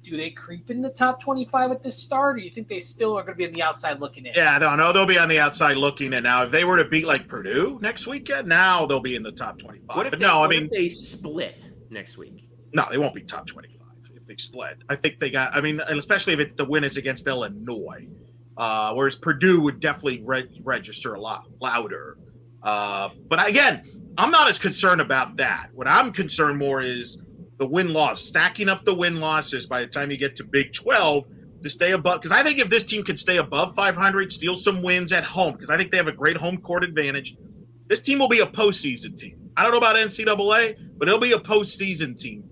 Do they creep in the top 25 at this start, or do you think they still are going to be on the outside looking in? Yeah, no, they'll be on the outside looking in. Now, if they were to beat like Purdue next weekend, now they'll be in the top 25. What if they split next week? No, they won't be top 25 if they split. I think they got, especially if the win is against Illinois, whereas Purdue would definitely register a lot louder. But again, I'm not as concerned about that. What I'm concerned more is the win-loss, stacking up the win-losses by the time you get to Big 12 to stay above. Because I think if this team could stay above 500, steal some wins at home, because I think they have a great home court advantage, this team will be a postseason team. I don't know about NCAA, but it'll be a postseason team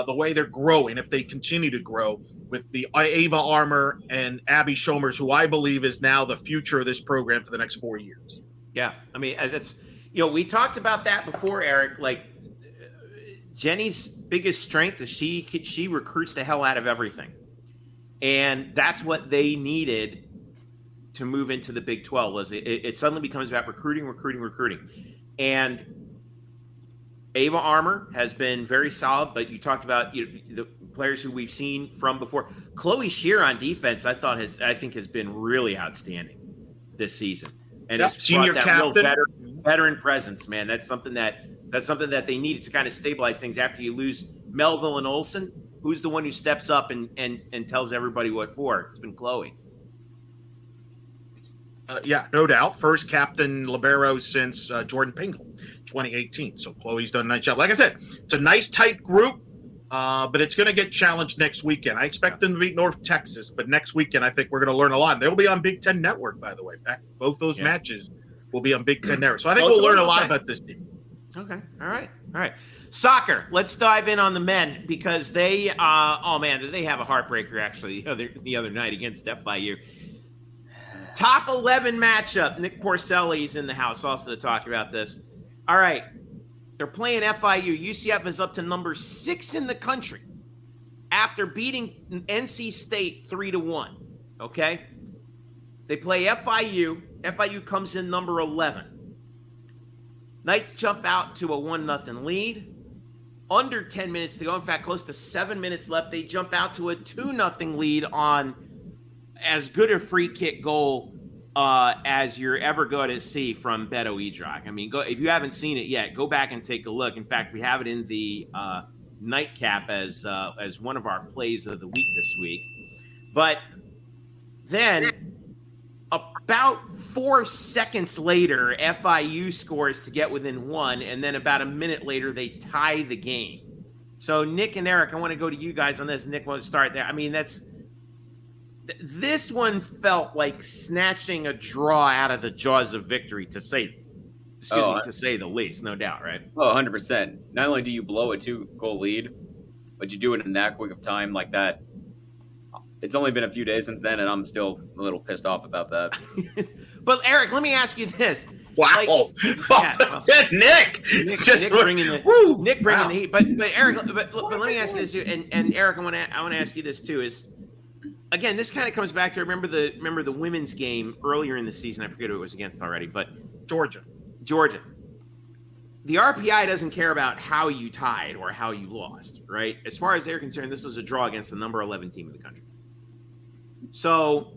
the way they're growing, if they continue to grow with the Ava Armour and Abby Shomers, who I believe is now the future of this program for the next 4 years. Yeah, I mean, that's, we talked about that before, Eric. Like, Jenny's biggest strength is she recruits the hell out of everything, and that's what they needed to move into the Big 12. Was it suddenly becomes about recruiting, and Ava Armour has been very solid. But you talked about the players who we've seen from before. Chloe Shear on defense, I think has been really outstanding this season. And it's senior captain, veteran presence, man. That's something that they needed to kind of stabilize things after you lose Melville and Olsen. Who's the one who steps up and tells everybody what for? It's been Chloe. Yeah, no doubt. First captain libero since Jordan Pingle, 2018. So Chloe's done a nice job. Like I said, it's a nice tight group, but it's going to get challenged next weekend. I expect them to beat North Texas, but next weekend I think we're going to learn a lot. They'll be on Big Ten Network, by the way. Both those matches will be on Big Ten Network. So I think we'll learn a lot about this team. Okay. All right. Soccer. Let's dive in on the men because they, they have a heartbreaker actually the other night against FIU. Top 11 matchup. Nick Porcelli is in the house also to talk about this. All right. They're playing FIU. UCF is up to number 6 in the country after beating NC State 3-1. Okay. They play FIU. FIU comes in number 11. Knights jump out to a 1-0 lead. Under 10 minutes to go. In fact, close to 7 minutes left. They jump out to a 2-0 lead on as good a free kick goal as you're ever going to see from Beto Edrock. I mean, if you haven't seen it yet, go back and take a look. In fact, we have it in the nightcap as one of our plays of the week this week. But then about 4 seconds later, FIU scores to get within 1, and then about a minute later, they tie the game. So, Nick and Eric, I want to go to you guys on this. Nick, want to start there. I mean, this one felt like snatching a draw out of the jaws of victory, to say the least, no doubt, right? Oh, 100%. Not only do you blow a 2-goal lead, but you do it in that quick of time like that. It's only been a few days since then, and I'm still a little pissed off about that. But Eric, let me ask you this. Wow. Nick bringing the heat. But Eric, but let me ask you this too. And Eric, I want to ask you this too. Is again, this kind of comes back to remember the women's game earlier in the season. I forget who it was against already, but Georgia. The RPI doesn't care about how you tied or how you lost, right? As far as they're concerned, this was a draw against the number 11 team in the country. So,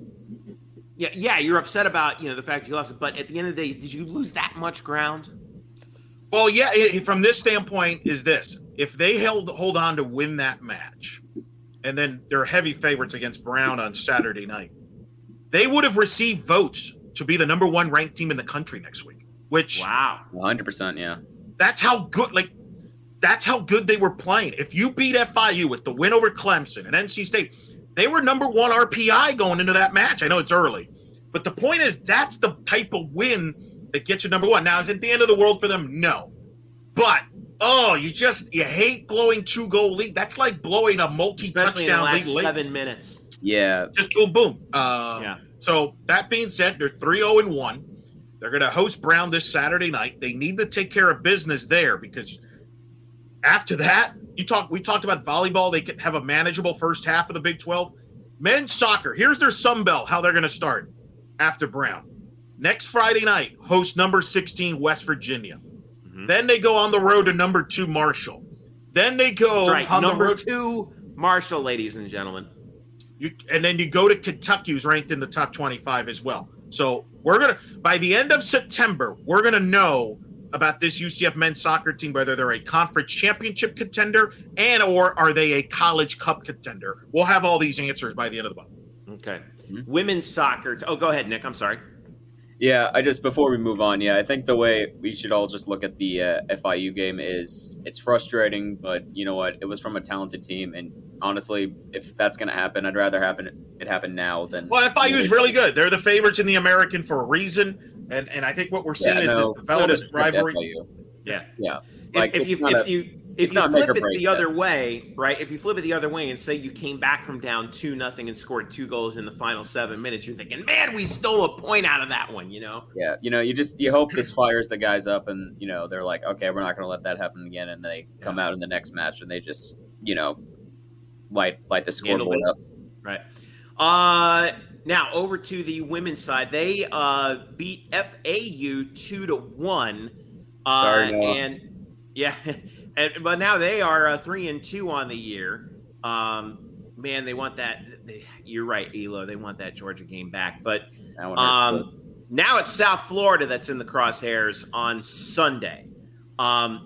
yeah, you're upset about the fact you lost it, but at the end of the day, did you lose that much ground? Well, yeah. From this standpoint, is this: if they hold on to win that match, and then they're heavy favorites against Brown on Saturday night, they would have received votes to be the number 1 ranked team in the country next week. Which 100%, yeah. That's how good. That's how good they were playing. If you beat FIU with the win over Clemson and NC State, they were number 1 RPI going into that match. I know it's early, but the point is that's the type of win that gets you number 1. Now, is it the end of the world for them? No. But, you hate blowing 2-goal lead. That's like blowing a multi-touchdown lead late. 7 minutes. Yeah. Just boom. So that being said, they're 3-0-1. They're going to host Brown this Saturday night. They need to take care of business there because after that, we talked about volleyball. They could have a manageable first half of the Big 12. Men's soccer, here's their Sun Belt, how they're going to start after Brown. Next Friday night, host number 16 West Virginia. Mm-hmm. Then they go on the road to number 2 Marshall. Then they go on number 2 Marshall, ladies and gentlemen. And then you go to Kentucky, who's ranked in the top 25 as well. So by the end of September, we're going to know about this UCF men's soccer team, whether they're a conference championship contender or are they a college cup contender. We'll have all these answers by the end of the month. Okay. Mm-hmm. Women's soccer. Go ahead, Nick. I'm sorry. Yeah, before we move on, I think the way we should all just look at the FIU game is it's frustrating, but you know what? It was from a talented team, and honestly, if that's going to happen, I'd rather it happen now than. Well, FIU is really good. They're the favorites in the American for a reason, and I think what we're seeing is this development rivalry. Yeah. Yeah. If if you not make flip or it break the other way, right? If you flip it the other way and say you came back from down 2-0 and scored 2 goals in the final 7 minutes, you're thinking, man, we stole a point out of that one, you know? Yeah, you hope this fires the guys up, and they're like, okay, we're not going to let that happen again, and they come out in the next match and they just light the scoreboard up. Right. Now over to the women's side, they beat FAU 2-1. Sorry, Noah. And yeah, but now they are 3-2 on the year. Man, they want that. You're right, Elo. They want that Georgia game back, but now it's South Florida that's in the crosshairs on Sunday.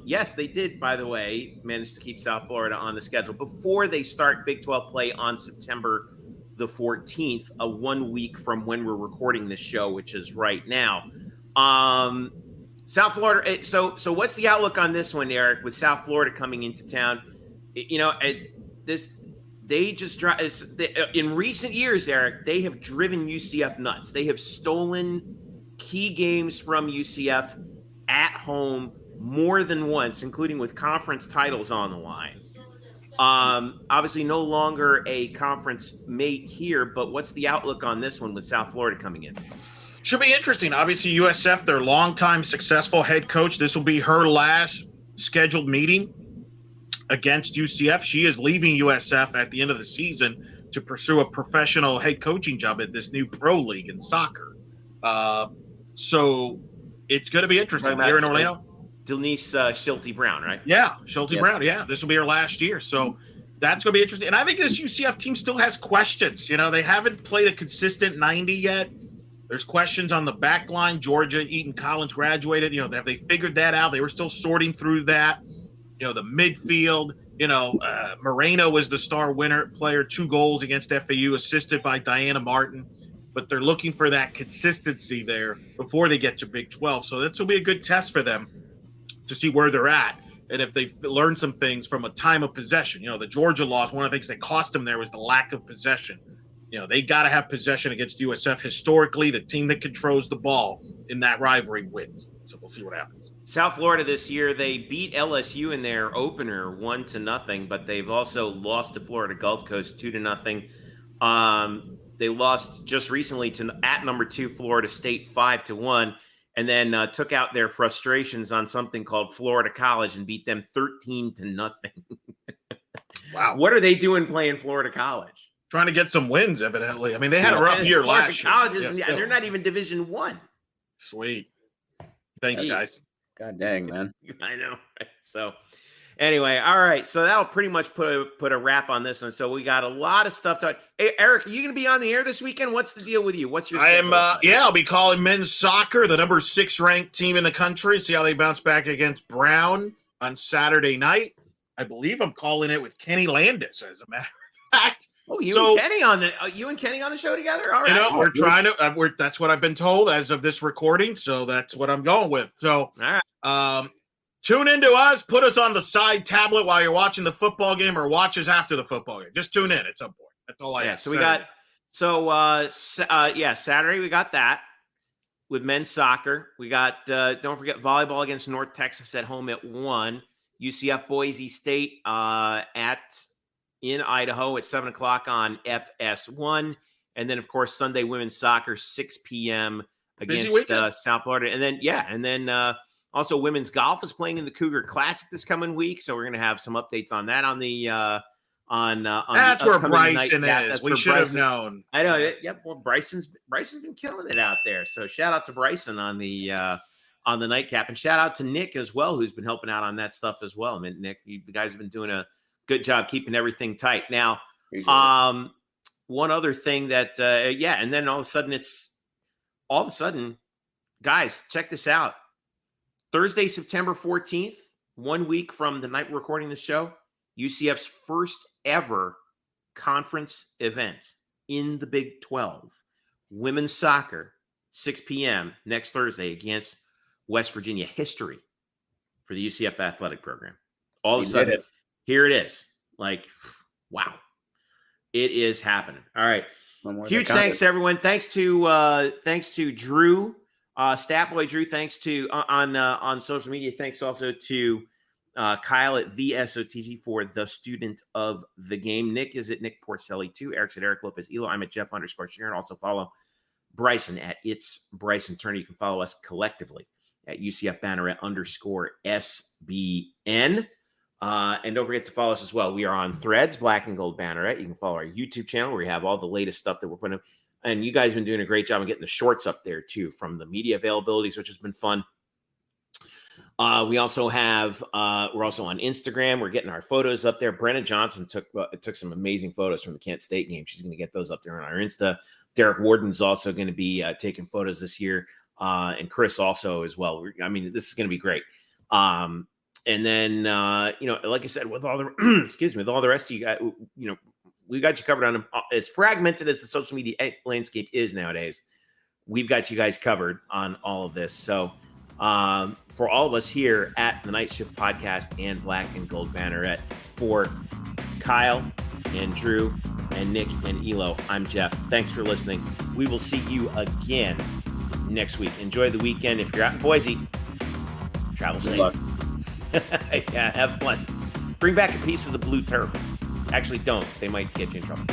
Yes, they did, by the way, manage to keep South Florida on the schedule before they start Big 12 play on September the 14th, 1 week from when we're recording this show, which is right now. South Florida. So what's the outlook on this one, Eric? With South Florida coming into town, they just in recent years, Eric, they have driven UCF nuts. They have stolen key games from UCF at home more than once, including with conference titles on the line. Obviously no longer a conference mate here, but what's the outlook on this one with South Florida coming in? Should be interesting. Obviously, USF, their longtime successful head coach, this will be her last scheduled meeting against UCF. She is leaving USF at the end of the season to pursue a professional head coaching job at this new pro league in soccer. So it's going to be interesting here in Orlando. Denise Schulte Brown, right? Yeah, Schulte Brown. Yeah, this will be her last year. So that's going to be interesting. And I think this UCF team still has questions. They haven't played a consistent 90 yet. There's questions on the back line. Georgia, Eaton Collins graduated. Have they figured that out? They were still sorting through that. The midfield. Moreno was the star player, 2 goals against FAU, assisted by Diana Martin. But they're looking for that consistency there before they get to Big 12. So this will be a good test for them to see where they're at. And if they've learned some things from a time of possession. The Georgia loss, one of the things that cost them there was the lack of possession. They got to have possession against USF. Historically, the team that controls the ball in that rivalry wins. So we'll see what happens. South Florida this year, they beat LSU in their opener 1-0, but they've also lost to Florida Gulf Coast 2-0. They lost just recently at number 2 Florida State 5-1, and then took out their frustrations on something called Florida College and beat them 13-0. Wow. What are they doing playing Florida College? Trying to get some wins, evidently. I mean, they had a rough year last year. Colleges, they're not even Division 1. Sweet. Thanks, guys. God dang, man. I know. So, anyway, all right. So that'll pretty much put a wrap on this one. So we got a lot of stuff to. Hey, Eric, are you going to be on the air this weekend? What's the deal with you? What's your? I am. I'll be calling men's soccer, the number 6 ranked team in the country. See how they bounce back against Brown on Saturday night. I believe I'm calling it with Kenny Landis, as a matter of fact. Oh, you and Kenny on the show together? All right. We're trying to. That's what I've been told as of this recording. So that's what I'm going with. So, all right. Tune into us. Put us on the side tablet while you're watching the football game, or watch us after the football game. Just tune in at some point. That's all I have. So we got. Saturday we got that with men's soccer. We got. Don't forget volleyball against North Texas at home at 1. UCF Boise State in Idaho at 7:00 on FS1. And then, of course, Sunday women's soccer, 6 p.m. against South Florida. And then, also women's golf is playing in the Cougar Classic this coming week. So we're going to have some updates on that on the that's where Bryson is. We should have known. I know. Yep. Well, Bryson's been killing it out there. So shout out to Bryson on the nightcap, and shout out to Nick as well, who's been helping out on that stuff as well. I mean, Nick, you guys have been doing a good job keeping everything tight. Now, one other thing that, and then all of a sudden, guys, check this out. Thursday, September 14th, 1 week from the night we're recording the show, UCF's first ever conference event in the Big 12. Women's soccer, 6 p.m. next Thursday against West Virginia. History for the UCF athletic program. All of a sudden, here it is. Like, wow. It is happening. All right. Huge thanks, everyone. Thanks to Drew, Statboy Drew. Thanks to on social media. Thanks also to Kyle at the SOTG for the student of the game. Nick is at Nick Porcelli 2. Eric's at Eric Lopez Elo. I'm at Jeff_Sharon. Also follow Bryson at It's Bryson Turner. You can follow us collectively at UCF Banneret _SBN. And don't forget to follow us as well. We are on Threads, Black and Gold Banneret. You can follow our YouTube channel where we have all the latest stuff that we're putting up. And you guys have been doing a great job of getting the shorts up there too from the media availabilities, which has been fun. We also have, we're also on Instagram. We're getting our photos up there. Brenna Johnson took some amazing photos from the Kent State game. She's going to get those up there on our Insta. Derek Warden's also going to be taking photos this year. And Chris also as well. I mean, this is going to be great. And then, like I said, with all the, with all the rest of you guys, we got you covered on them. As fragmented as the social media landscape is nowadays, we've got you guys covered on all of this. So, for all of us here at the Night Shift podcast and Black and Gold Banneret, for Kyle and Drew and Nick and Elo, I'm Jeff. Thanks for listening. We will see you again next week. Enjoy the weekend. If you're out in Boise, travel safe. Good luck. Yeah, have fun. Bring back a piece of the blue turf. Actually, don't. They might get you in trouble.